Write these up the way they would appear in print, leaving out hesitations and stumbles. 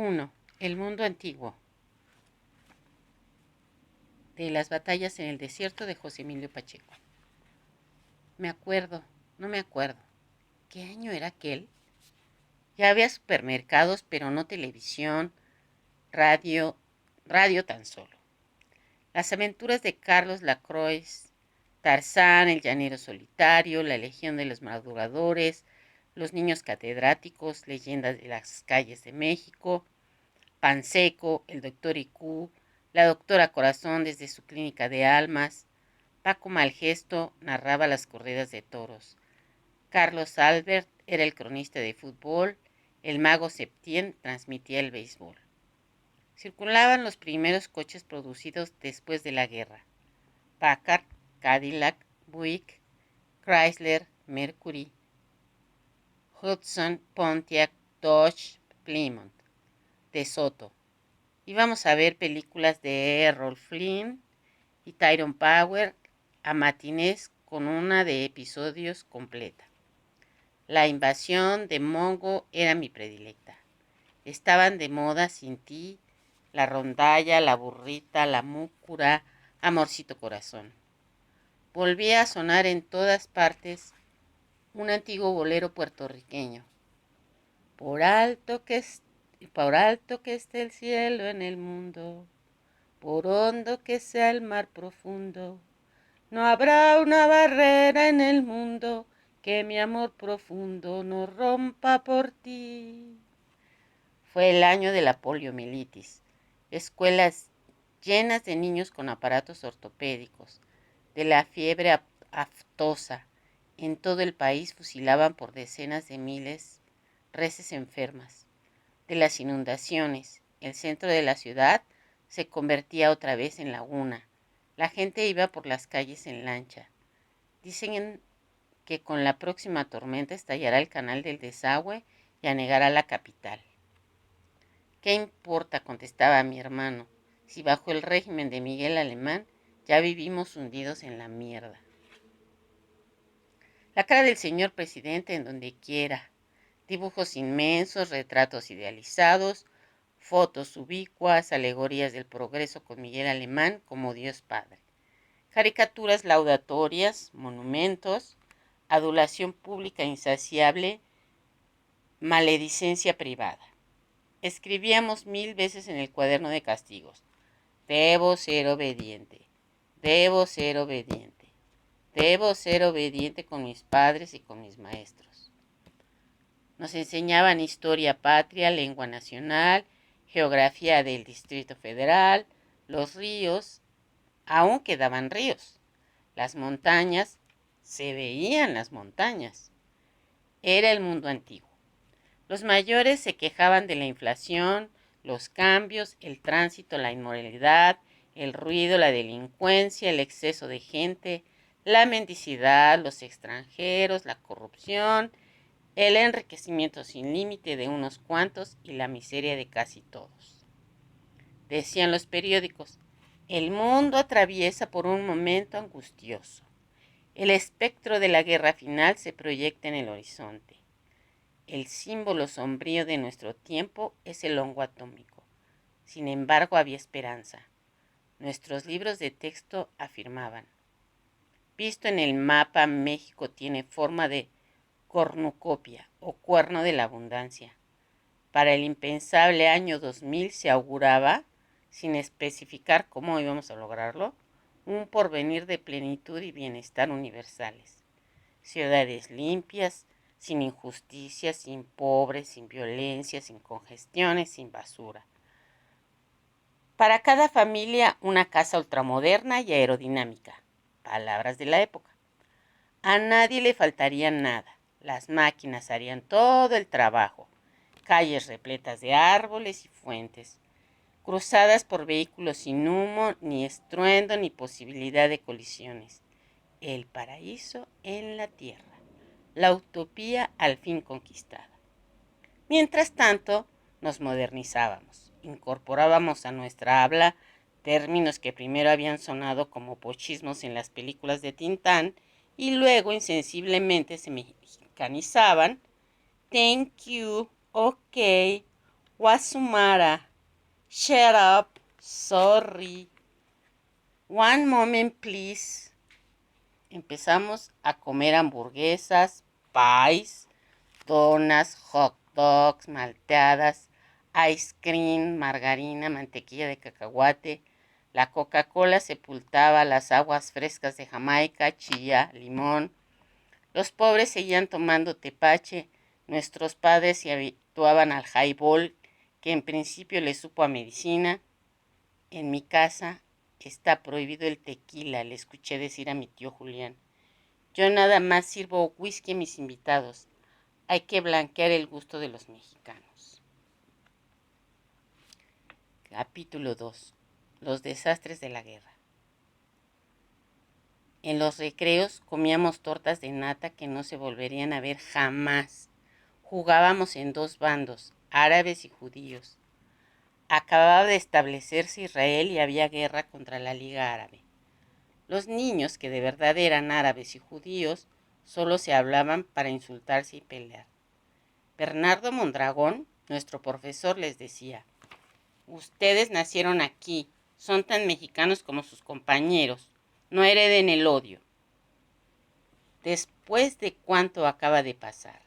1. El mundo antiguo. De las batallas en el desierto de José Emilio Pacheco. No me acuerdo. ¿Qué año era aquel? Ya había supermercados, pero no televisión, radio, radio tan solo. Las aventuras de Carlos Lacroix, Tarzán, el llanero solitario, la legión de los madrugadores, los niños catedráticos, leyendas de las calles de México, Panseco, el doctor IQ, la doctora Corazón desde su clínica de almas, Paco Malgesto narraba las corridas de toros, Carlos Albert era el cronista de fútbol, el mago Septién transmitía el béisbol. Circulaban los primeros coches producidos después de la guerra: Packard, Cadillac, Buick, Chrysler, Mercury, Hudson, Pontiac, Dodge, Plymouth, De Soto. Íbamos a ver películas de Errol Flynn y Tyrone Power a matinés con una de episodios completa. La invasión de Mongo era mi predilecta. Estaban de moda Sin ti, La rondalla, La burrita, La múcura, Amorcito corazón. Volvía a sonar en todas partes un antiguo bolero puertorriqueño. Por alto que esté el cielo en el mundo, por hondo que sea el mar profundo, no habrá una barrera en el mundo que mi amor profundo no rompa por ti. Fue el año de la poliomielitis. Escuelas llenas de niños con aparatos ortopédicos, de la fiebre aftosa. En todo el país fusilaban por decenas de miles reses enfermas. De las inundaciones, el centro de la ciudad se convertía otra vez en laguna. La gente iba por las calles en lancha. Dicen que con la próxima tormenta estallará el canal del desagüe y anegará la capital. ¿Qué importa?, contestaba mi hermano, si bajo el régimen de Miguel Alemán ya vivimos hundidos en la mierda. La cara del señor presidente en donde quiera, dibujos inmensos, retratos idealizados, fotos ubicuas, alegorías del progreso con Miguel Alemán como Dios Padre, caricaturas laudatorias, monumentos, adulación pública insaciable, maledicencia privada. Escribíamos 1000 veces en el cuaderno de castigos: debo ser obediente, debo ser obediente, debo ser obediente con mis padres y con mis maestros. Nos enseñaban historia patria, lengua nacional, geografía del Distrito Federal, los ríos, aún quedaban ríos, las montañas, se veían las montañas. Era el mundo antiguo. Los mayores se quejaban de la inflación, los cambios, el tránsito, la inmoralidad, el ruido, la delincuencia, el exceso de gente, la mendicidad, los extranjeros, la corrupción, el enriquecimiento sin límite de unos cuantos y la miseria de casi todos. Decían los periódicos: el mundo atraviesa por un momento angustioso. El espectro de la guerra final se proyecta en el horizonte. El símbolo sombrío de nuestro tiempo es el hongo atómico. Sin embargo, había esperanza. Nuestros libros de texto afirmaban: visto en el mapa, México tiene forma de cornucopia o cuerno de la abundancia. Para el impensable año 2000 se auguraba, sin especificar cómo íbamos a lograrlo, un porvenir de plenitud y bienestar universales. Ciudades limpias, sin injusticias, sin pobres, sin violencia, sin congestiones, sin basura. Para cada familia una casa ultramoderna y aerodinámica. Palabras de la época. A nadie le faltaría nada. Las máquinas harían todo el trabajo. Calles repletas de árboles y fuentes, cruzadas por vehículos sin humo, ni estruendo, ni posibilidad de colisiones. El paraíso en la tierra. La utopía al fin conquistada. Mientras tanto, nos modernizábamos, incorporábamos a nuestra habla términos que primero habían sonado como pochismos en las películas de Tintán y luego insensiblemente se mexicanizaban: thank you, ok, Wasumara. Shut up. Sorry. One moment, please. Empezamos a comer hamburguesas, pies, donas, hot dogs, malteadas, ice cream, margarina, mantequilla de cacahuate. La Coca-Cola sepultaba las aguas frescas de Jamaica, chía, limón. Los pobres seguían tomando tepache. Nuestros padres se habituaban al highball, que en principio les supo a medicina. En mi casa está prohibido el tequila, le escuché decir a mi tío Julián. Yo nada más sirvo whisky a mis invitados. Hay que blanquear el gusto de los mexicanos. Capítulo 2. Los desastres de la guerra. En los recreos comíamos tortas de nata que no se volverían a ver jamás. Jugábamos en dos bandos, árabes y judíos. Acababa de establecerse Israel y había guerra contra la Liga Árabe. Los niños, que de verdad eran árabes y judíos, solo se hablaban para insultarse y pelear. Bernardo Mondragón, nuestro profesor, les decía: ustedes nacieron aquí, son tan mexicanos como sus compañeros, no hereden el odio. Después de cuánto acaba de pasar,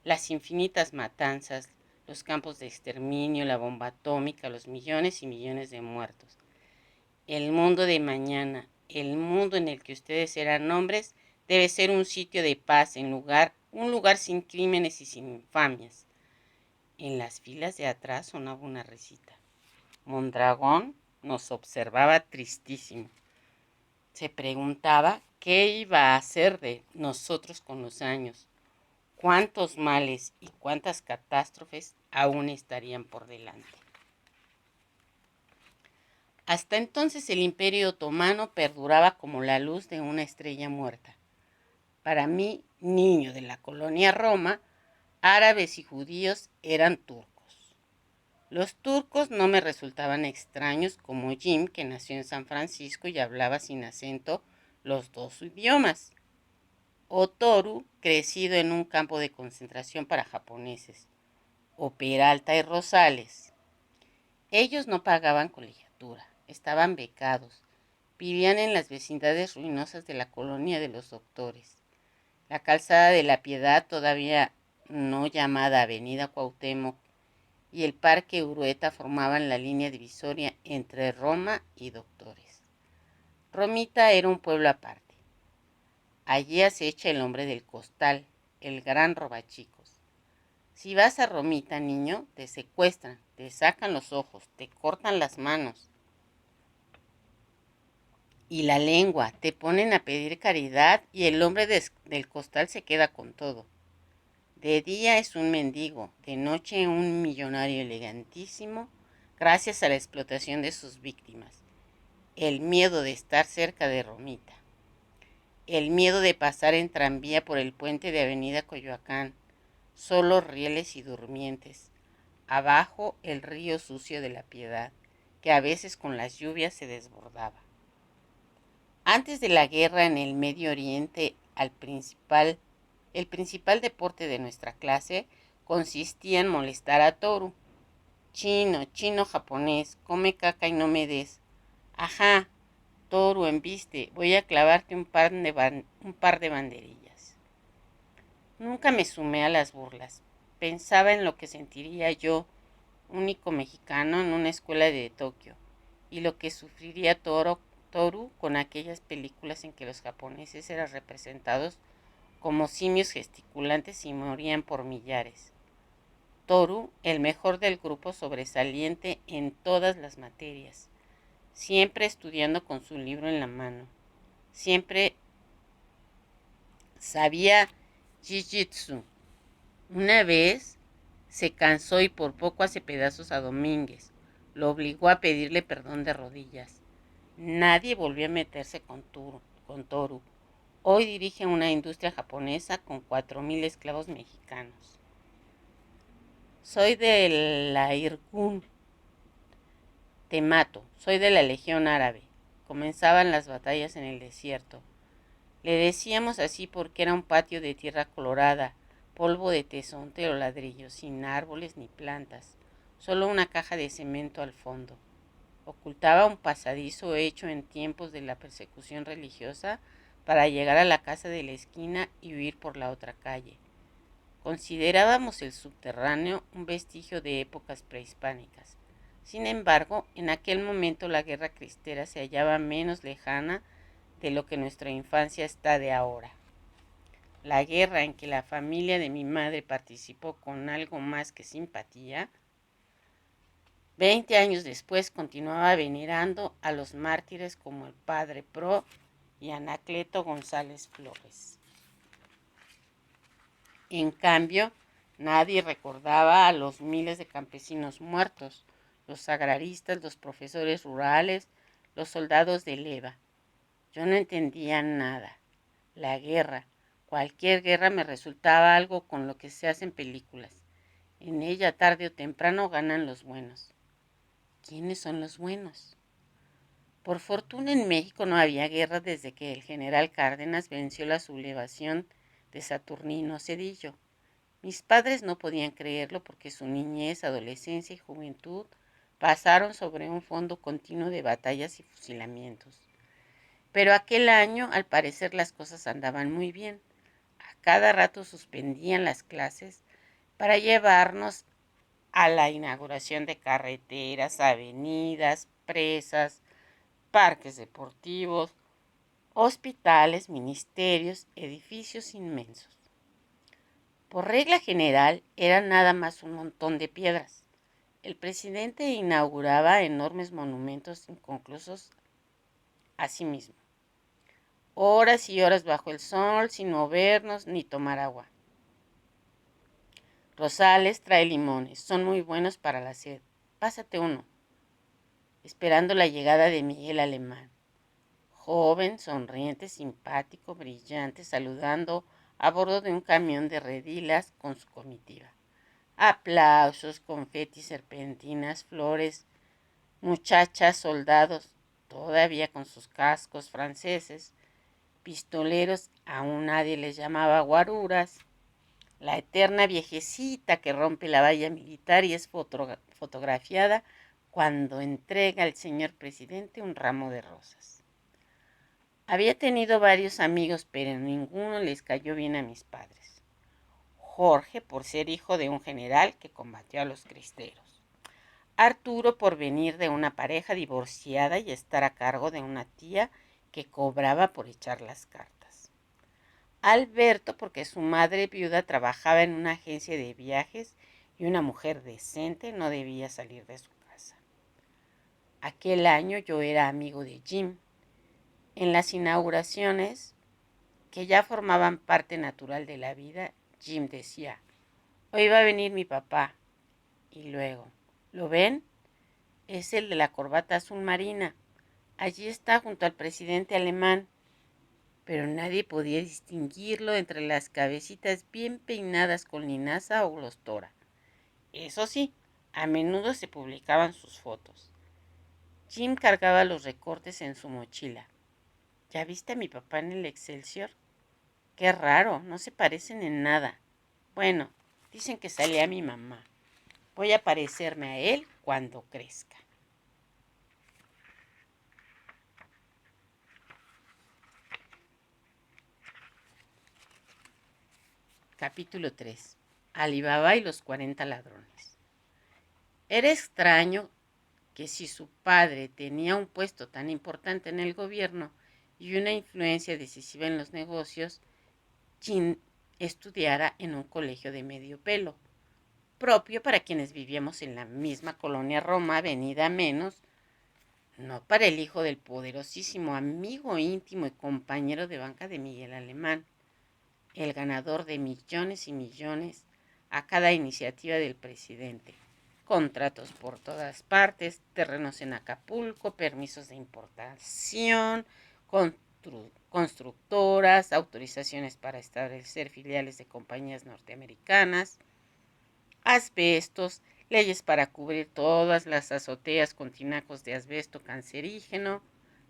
las infinitas matanzas, los campos de exterminio, la bomba atómica, los millones y millones de muertos. El mundo de mañana, el mundo en el que ustedes serán hombres, debe ser un sitio de paz, un lugar sin crímenes y sin infamias. En las filas de atrás sonaba una risita. Mondragón nos observaba tristísimo. Se preguntaba qué iba a hacer de nosotros con los años, cuántos males y cuántas catástrofes aún estarían por delante. Hasta entonces el Imperio Otomano perduraba como la luz de una estrella muerta. Para mí, niño de la colonia Roma, árabes y judíos eran turcos. Los turcos no me resultaban extraños como Jim, que nació en San Francisco y hablaba sin acento los dos idiomas, o Toru, crecido en un campo de concentración para japoneses, o Peralta y Rosales. Ellos no pagaban colegiatura, estaban becados, vivían en las vecindades ruinosas de la colonia de los doctores. La calzada de la Piedad, todavía no llamada Avenida Cuauhtémoc, y el Parque Urueta formaban la línea divisoria entre Roma y Doctores. Romita era un pueblo aparte. Allí acecha el hombre del costal, el gran robachicos. Si vas a Romita, niño, te secuestran, te sacan los ojos, te cortan las manos y la lengua, te ponen a pedir caridad y el hombre del costal se queda con todo. De día es un mendigo, de noche un millonario elegantísimo, gracias a la explotación de sus víctimas. El miedo de estar cerca de Romita. El miedo de pasar en tranvía por el puente de Avenida Coyoacán. Solo rieles y durmientes. Abajo el río sucio de la Piedad, que a veces con las lluvias se desbordaba. Antes de la guerra en el Medio Oriente, el principal deporte de nuestra clase consistía en molestar a Toru. Chino, chino japonés, come caca y no me des. Ajá, Toru, embiste, voy a clavarte un par de banderillas. Nunca me sumé a las burlas. Pensaba en lo que sentiría yo, único mexicano en una escuela de Tokio, y lo que sufriría Toru con aquellas películas en que los japoneses eran representados como simios gesticulantes y morían por millares. Toru, el mejor del grupo, sobresaliente en todas las materias, siempre estudiando con su libro en la mano, siempre sabía jiu-jitsu. Una vez se cansó y por poco hace pedazos a Domínguez, lo obligó a pedirle perdón de rodillas. Nadie volvió a meterse con Toru. Hoy dirige una industria japonesa con 4,000 esclavos mexicanos. Soy de la Irgun, te mato, soy de la Legión Árabe. Comenzaban las batallas en el desierto. Le decíamos así porque era un patio de tierra colorada, polvo de tesonte o ladrillo, sin árboles ni plantas. solo una caja de cemento al fondo. Ocultaba un pasadizo hecho en tiempos de la persecución religiosa para llegar a la casa de la esquina y huir por la otra calle. Considerábamos el subterráneo un vestigio de épocas prehispánicas. Sin embargo, en aquel momento la guerra cristera se hallaba menos lejana de lo que nuestra infancia está de ahora. La guerra en que la familia de mi madre participó con algo más que simpatía, 20 años después continuaba venerando a los mártires como el padre Pro y Anacleto González Flores. En cambio, nadie recordaba a los miles de campesinos muertos, los agraristas, los profesores rurales, los soldados de leva. Yo no entendía nada. La guerra, cualquier guerra me resultaba algo con lo que se hacen películas. En ella tarde o temprano ganan los buenos. ¿Quiénes son los buenos? Por fortuna en México no había guerra desde que el general Cárdenas venció la sublevación de Saturnino Cedillo. Mis padres no podían creerlo porque su niñez, adolescencia y juventud pasaron sobre un fondo continuo de batallas y fusilamientos. Pero aquel año, al parecer, las cosas andaban muy bien. A cada rato suspendían las clases para llevarnos a la inauguración de carreteras, avenidas, presas, parques deportivos, hospitales, ministerios, edificios inmensos. Por regla general, era nada más un montón de piedras. El presidente inauguraba enormes monumentos inconclusos a sí mismo. Horas y horas bajo el sol, sin movernos ni tomar agua. Rosales trae limones, son muy buenos para la sed. Pásate uno. Esperando la llegada de Miguel Alemán. Joven, sonriente, simpático, brillante, saludando a bordo de un camión de redilas con su comitiva. Aplausos, confetis, serpentinas, flores, muchachas, soldados, todavía con sus cascos franceses, pistoleros, aún nadie les llamaba guaruras, la eterna viejecita que rompe la valla militar y es fotografiada cuando entrega al señor presidente un ramo de rosas. Había tenido varios amigos, pero ninguno les cayó bien a mis padres. Jorge, por ser hijo de un general que combatió a los cristeros. Arturo, por venir de una pareja divorciada y estar a cargo de una tía que cobraba por echar las cartas. Alberto, porque su madre viuda trabajaba en una agencia de viajes y una mujer decente no debía salir de su casa. Aquel año yo era amigo de Jim. En las inauguraciones, que ya formaban parte natural de la vida, Jim decía: hoy va a venir mi papá. Y luego: ¿lo ven? Es el de la corbata azul marina. Allí está junto al presidente alemán. Pero nadie podía distinguirlo entre las cabecitas bien peinadas con linaza o glostora. Eso sí, a menudo se publicaban sus fotos. Jim cargaba los recortes en su mochila. ¿Ya viste a mi papá en el Excelsior? Qué raro, no se parecen en nada. Bueno, dicen que salía mi mamá. Voy a parecerme a él cuando crezca. Capítulo 3. Alibaba y los 40 ladrones. Era extraño que si su padre tenía un puesto tan importante en el gobierno y una influencia decisiva en los negocios, Jim estudiara en un colegio de medio pelo, propio para quienes vivíamos en la misma colonia Roma, avenida Menos, no para el hijo del poderosísimo amigo íntimo y compañero de banca de Miguel Alemán, el ganador de millones y millones a cada iniciativa del presidente. Contratos por todas partes, terrenos en Acapulco, permisos de importación, constructoras, autorizaciones para establecer filiales de compañías norteamericanas, asbestos, leyes para cubrir todas las azoteas con tinacos de asbesto cancerígeno,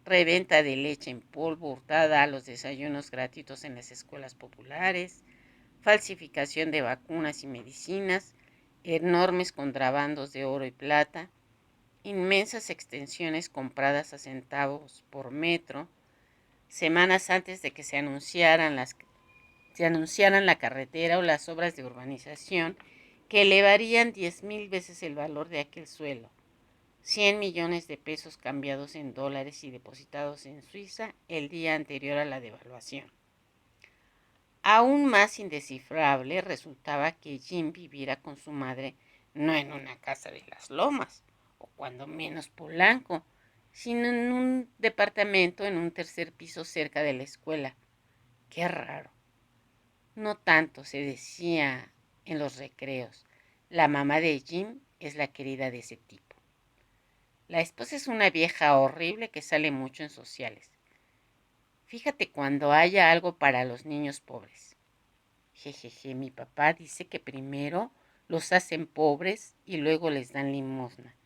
reventa de leche en polvo hurtada a los desayunos gratuitos en las escuelas populares, falsificación de vacunas y medicinas, enormes contrabandos de oro y plata, inmensas extensiones compradas a centavos por metro, semanas antes de que se anunciaran la carretera o las obras de urbanización que elevarían 10,000 veces el valor de aquel suelo. 100 millones de pesos cambiados en dólares y depositados en Suiza el día anterior a la devaluación. Aún más indescifrable resultaba que Jim viviera con su madre no en una casa de las Lomas, o cuando menos Polanco, sino en un departamento en un tercer piso cerca de la escuela. Qué raro. No tanto, se decía en los recreos. La mamá de Jim es la querida de ese tipo. La esposa es una vieja horrible que sale mucho en sociales. Fíjate cuando haya algo para los niños pobres. Jejeje, mi papá dice que primero los hacen pobres y luego les dan limosna.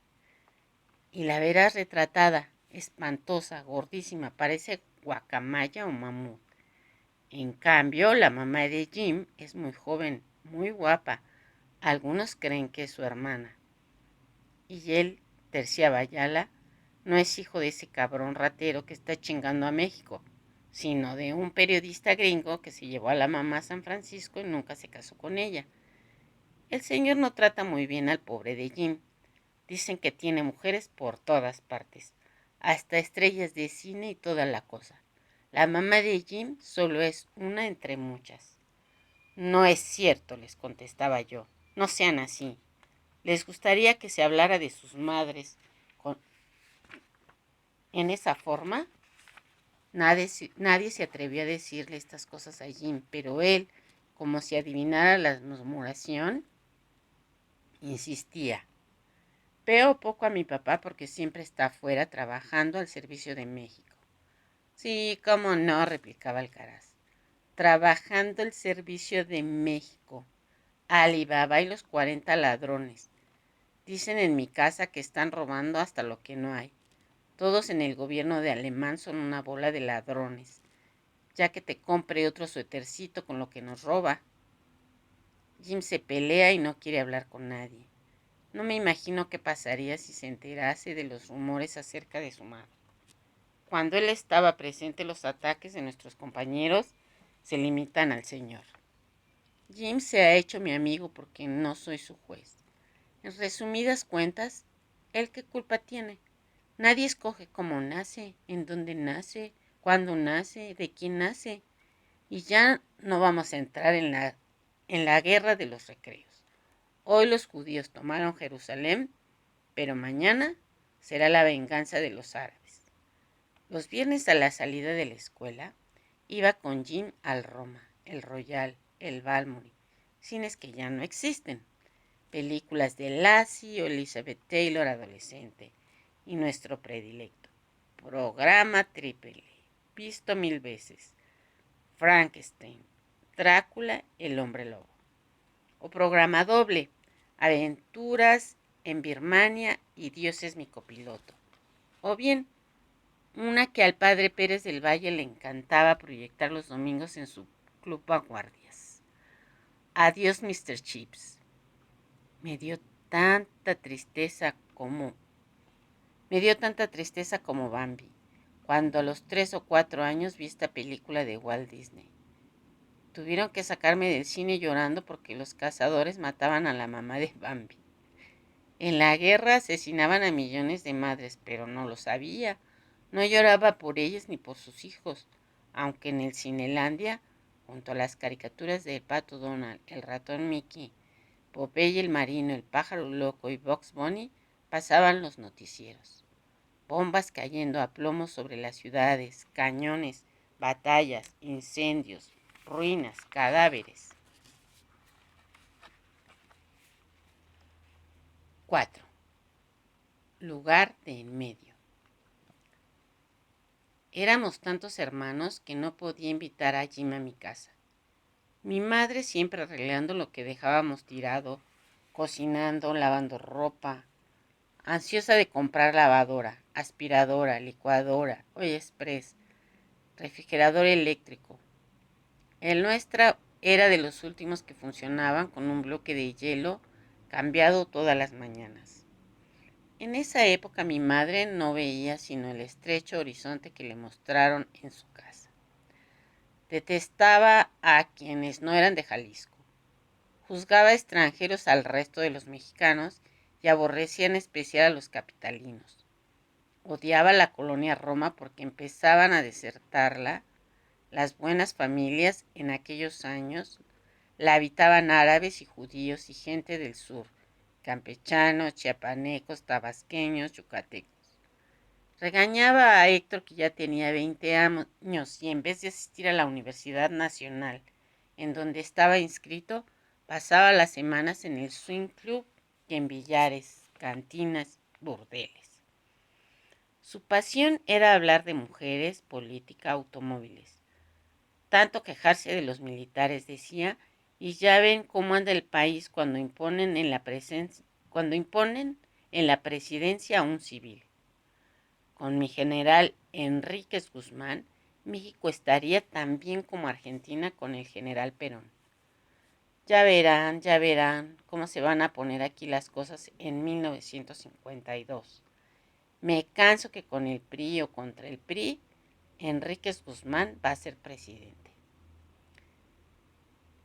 Y la verás retratada, espantosa, gordísima, parece guacamaya o mamut. En cambio, la mamá de Jim es muy joven, muy guapa. Algunos creen que es su hermana. Y él, Tercia Bayala, no es hijo de ese cabrón ratero que está chingando a México, sino de un periodista gringo que se llevó a la mamá a San Francisco y nunca se casó con ella. El señor no trata muy bien al pobre de Jim. Dicen que tiene mujeres por todas partes, hasta estrellas de cine y toda la cosa. La mamá de Jim solo es una entre muchas. No es cierto, les contestaba yo. No sean así. ¿Les gustaría que se hablara de sus madres en esa forma? Nadie se atrevió a decirle estas cosas a Jim, pero él, como si adivinara la murmuración, insistía. Veo poco a mi papá porque siempre está afuera trabajando al servicio de México. Sí, cómo no, replicaba Alcaraz. Trabajando al servicio de México. Alibaba y los 40 ladrones. Dicen en mi casa que están robando hasta lo que no hay. Todos en el gobierno de Alemán son una bola de ladrones. Ya que te compre otro suétercito con lo que nos roba. Jim se pelea y no quiere hablar con nadie. No me imagino qué pasaría si se enterase de los rumores acerca de su madre. Cuando él estaba presente, los ataques de nuestros compañeros se limitan al señor. Jim se ha hecho mi amigo porque no soy su juez. En resumidas cuentas, ¿él qué culpa tiene? Nadie escoge cómo nace, en dónde nace, cuándo nace, de quién nace. Y ya no vamos a entrar en la guerra de los recreos. Hoy los judíos tomaron Jerusalén, pero mañana será la venganza de los árabes. Los viernes a la salida de la escuela iba con Jim al Roma, el Royal, el Balmory, cines que ya no existen, películas de Lassie o Elizabeth Taylor adolescente y nuestro predilecto, programa triple, visto 1000 veces, Frankenstein, Drácula, el hombre lobo. O programa doble, aventuras en Birmania y Dios es mi copiloto. O bien, una que al padre Pérez del Valle le encantaba proyectar los domingos en su club Vanguardias. Adiós, Mr. Chips. Me dio tanta tristeza como me dio tanta tristeza como Bambi, cuando a los 3 o 4 años vi esta película de Walt Disney. Tuvieron que sacarme del cine llorando porque los cazadores mataban a la mamá de Bambi. En la guerra asesinaban a millones de madres, pero no lo sabía. No lloraba por ellas ni por sus hijos, aunque en el Cinelandia, junto a las caricaturas del Pato Donald, el ratón Mickey, Popeye el marino, el pájaro loco y Bugs Bunny, pasaban los noticieros. Bombas cayendo a plomo sobre las ciudades, cañones, batallas, incendios, ruinas, cadáveres. 4. Lugar de en medio. Éramos tantos hermanos que no podía invitar a Jim a mi casa. Mi madre siempre arreglando lo que dejábamos tirado, cocinando, lavando ropa, ansiosa de comprar lavadora, aspiradora, licuadora, olla express, refrigerador eléctrico. El nuestro era de los últimos que funcionaban con un bloque de hielo cambiado todas las mañanas. En esa época mi madre no veía sino el estrecho horizonte que le mostraron en su casa. Detestaba a quienes no eran de Jalisco. Juzgaba extranjeros al resto de los mexicanos y aborrecía en especial a los capitalinos. Odiaba la colonia Roma porque empezaban a desertarla. Las buenas familias en aquellos años la habitaban árabes y judíos y gente del sur, campechanos, chiapanecos, tabasqueños, yucatecos. Regañaba a Héctor, que ya tenía 20 años, y en vez de asistir a la Universidad Nacional, en donde estaba inscrito, pasaba las semanas en el swing club y en billares, cantinas, burdeles. Su pasión era hablar de mujeres, política, automóviles. Tanto quejarse de los militares, decía, y ya ven cómo anda el país cuando imponen en la presidencia a un civil. Con mi general Enríquez Guzmán, México estaría tan bien como Argentina con el general Perón. Ya verán cómo se van a poner aquí las cosas en 1952. Me canso que con el PRI o contra el PRI, Enríquez Guzmán va a ser presidente.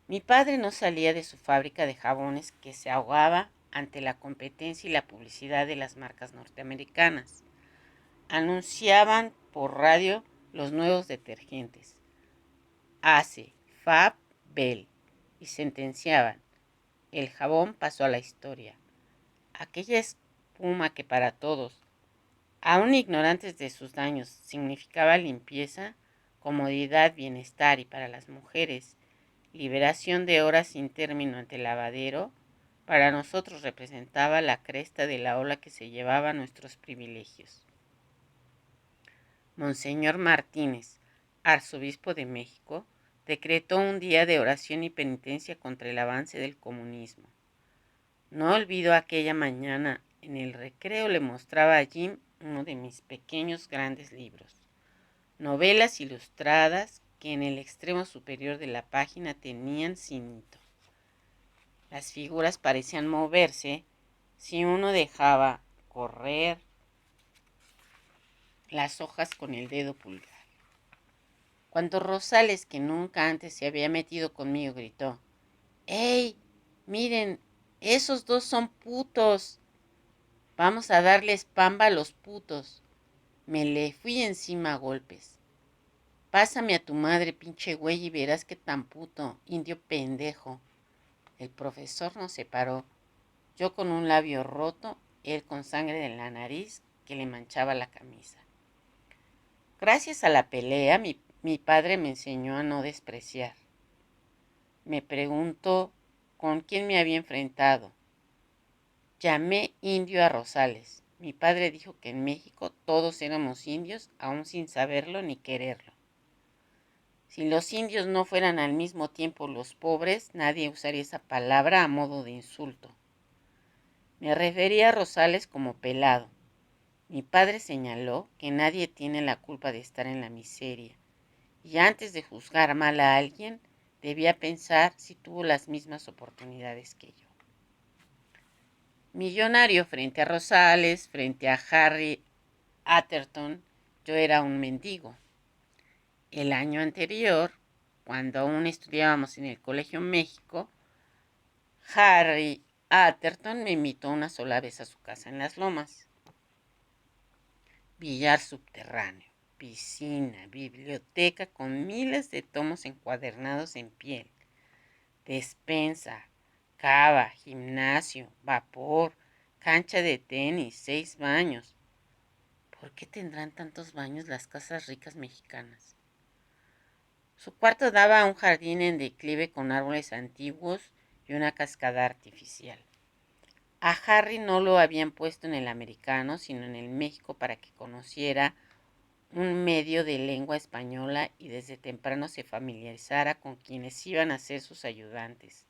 Mi padre no salía de su fábrica de jabones, que se ahogaba ante la competencia y la publicidad de las marcas norteamericanas. Anunciaban por radio los nuevos detergentes, Ace, Fab, Bell, y sentenciaban: el jabón pasó a la historia. Aquella espuma que para todos, aún ignorantes de sus daños, significaba limpieza, comodidad, bienestar, y para las mujeres, liberación de horas sin término ante el lavadero, para nosotros representaba la cresta de la ola que se llevaba nuestros privilegios. Monseñor Martínez, arzobispo de México, decretó un día de oración y penitencia contra el avance del comunismo. No olvido aquella mañana, en el recreo le mostraba a Jim uno de mis pequeños grandes libros, novelas ilustradas que en el extremo superior de la página tenían cinto. Las figuras parecían moverse si uno dejaba correr las hojas con el dedo pulgar. Cuando Rosales, que nunca antes se había metido conmigo, gritó: ¡Ey! Miren, esos dos son putos. Vamos a darles pamba a los putos. Me le fui encima a golpes. Pásame a tu madre, pinche güey, y verás qué tan puto, indio pendejo. El profesor nos separó, yo con un labio roto, él con sangre en la nariz que le manchaba la camisa. Gracias a la pelea, mi padre me enseñó a no despreciar. Me preguntó con quién me había enfrentado. Llamé indio a Rosales. Mi padre dijo que en México todos éramos indios, aún sin saberlo ni quererlo. Si los indios no fueran al mismo tiempo los pobres, nadie usaría esa palabra a modo de insulto. Me refería a Rosales como pelado. Mi padre señaló que nadie tiene la culpa de estar en la miseria, y antes de juzgar mal a alguien, debía pensar si tuvo las mismas oportunidades que yo. Millonario frente a Rosales, frente a Harry Atherton, yo era un mendigo. El año anterior, cuando aún estudiábamos en el Colegio México, Harry Atherton me invitó una sola vez a su casa en Las Lomas. Billar subterráneo, piscina, biblioteca con miles de tomos encuadernados en piel, despensa, cava, gimnasio, vapor, cancha de tenis, 6 baños. ¿Por qué tendrán tantos baños las casas ricas mexicanas? Su cuarto daba a un jardín en declive con árboles antiguos y una cascada artificial. A Harry no lo habían puesto en el americano, sino en el México, para que conociera un medio de lengua española y desde temprano se familiarizara con quienes iban a ser sus ayudantes,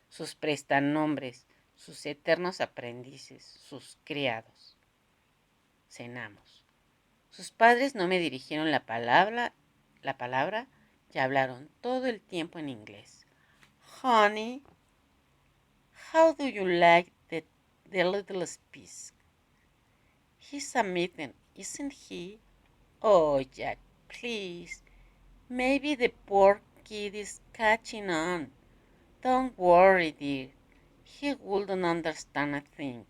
sus prestanombres, sus eternos aprendices, sus criados. Cenamos. Sus padres no me dirigieron la palabra y hablaron todo el tiempo en inglés. Honey, how do you like the little Spisk. He's a mitten, isn't he? Oh, Jack, please. Maybe the poor kid is catching on. Don't worry, dear. He wouldn't understand a thing.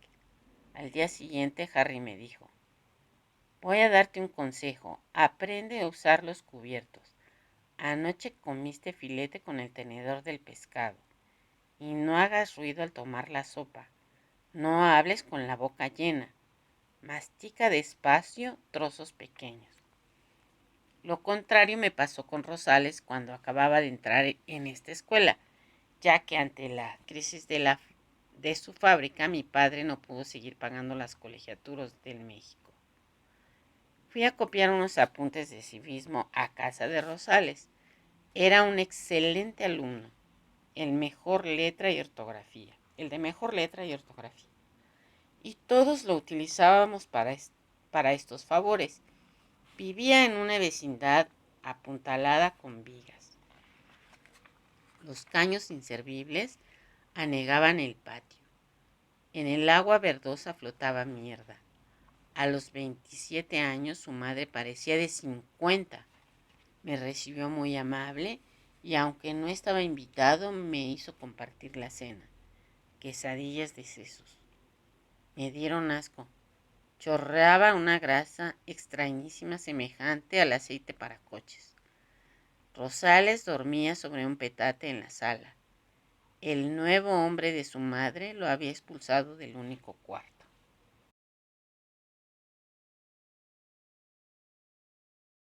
Al día siguiente, Harry me dijo: voy a darte un consejo. Aprende a usar los cubiertos. Anoche comiste filete con el tenedor del pescado. Y no hagas ruido al tomar la sopa. No hables con la boca llena. Mastica despacio trozos pequeños. Lo contrario me pasó con Rosales cuando acababa de entrar en esta escuela, ya que ante la crisis de su fábrica mi padre no pudo seguir pagando las colegiaturas del México. Fui a copiar unos apuntes de civismo a casa de Rosales. Era un excelente alumno, el de mejor letra y ortografía. Y todos lo utilizábamos para estos favores. Vivía en una vecindad apuntalada con vigas. Los caños inservibles anegaban el patio. En el agua verdosa flotaba mierda. A los 27 años su madre parecía de 50. Me recibió muy amable y aunque no estaba invitado me hizo compartir la cena. Quesadillas de sesos. Me dieron asco. Chorreaba una grasa extrañísima semejante al aceite para coches. Rosales dormía sobre un petate en la sala. El nuevo hombre de su madre lo había expulsado del único cuarto.